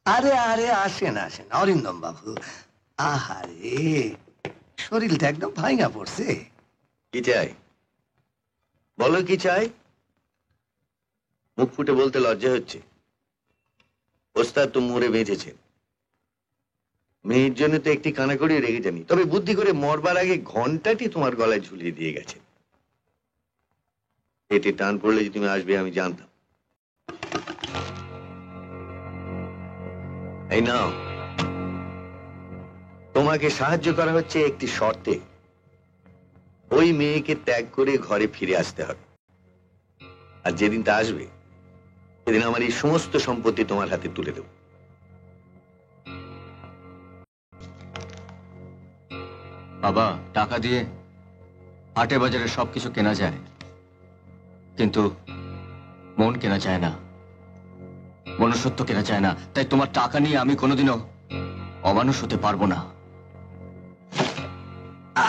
আরে আরে আসেন আসেন অরিন্দম বাবু। আহারে শরীরটা একদম ভাঙা পড়ছে। কি চাই বলো, কি চাই? মুখ ফুটে বলতে লজ্জা হচ্ছে। ওস্তাদ তো মরে বেঁচেছেন, মেয়ের জন্য তো একটি কানাকড়ি রেখে জানি, তবে বুদ্ধি করে মরবার আগে ঘন্টাটি তোমার গলায় ঝুলিয়ে দিয়ে গেছে। এতে টান পড়লে যে তুমি আসবে আমি জানতাম। এই নাও, তোমাকে সাহায্য করা হচ্ছে একটি শর্তে। ওই মেয়েকে ত্যাগ করে ঘরে ফিরে আসতে হবে, আর যেদিন তা আসবে সেদিন আমার এই সমস্ত সম্পত্তি তোমার হাতে তুলে দেব। বাবা, টাকা দিয়ে হাটে বাজারে সবকিছু কেনা যায়, কিন্তু মন কেনা যায় না, মনুষ্যত্ব কেনা যায় না। তাই তোমার টাকা নিয়ে আমি কোনোদিনও অমানুষ হতে পারবো না।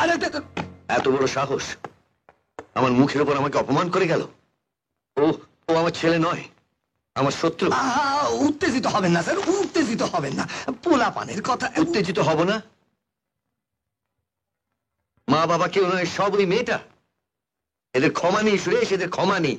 আরে এত বড় সাহস আমার মুখের উপর আমাকে অপমান করে গেল। ও ও আমার ছেলে নয়, আমার শত্রু। উত্তেজিত হবেন না স্যার, উত্তেজিত হবেন না। পোলা পানের কথা। উত্তেজিত হব না? মা বাবা কেউ নয়, সব ওই মেয়েটা। এদের ক্ষমা নেই সুরেশ, এদের ক্ষমা নেই।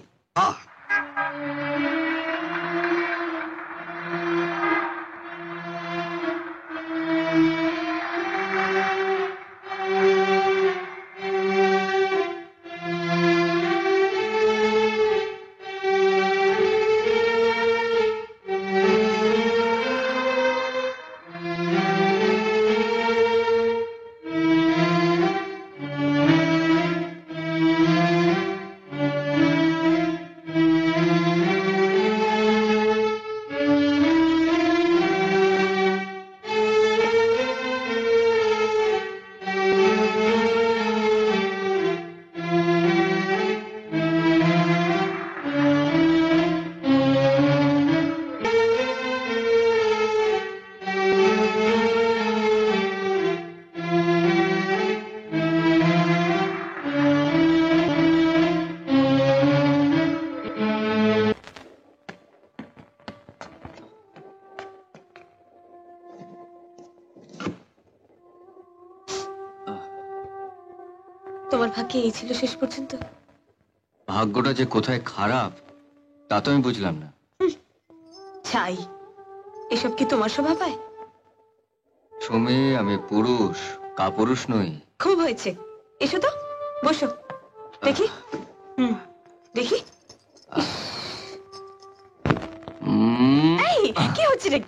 তোমার ভাগ্যে এই ছিল শেষ পর্যন্ত? ভাগ্যটা যে কোথায় খারাপ তা তো আমি বুঝলাম না। ছাই, এসব কি তোমার স্বভাব হয়? সুমি, আমি পুরুষ, কাপুরুষ নই। খুব হয়েছে, এসো তো, বসো দেখি। দেখি। এই কি হচ্ছে রে?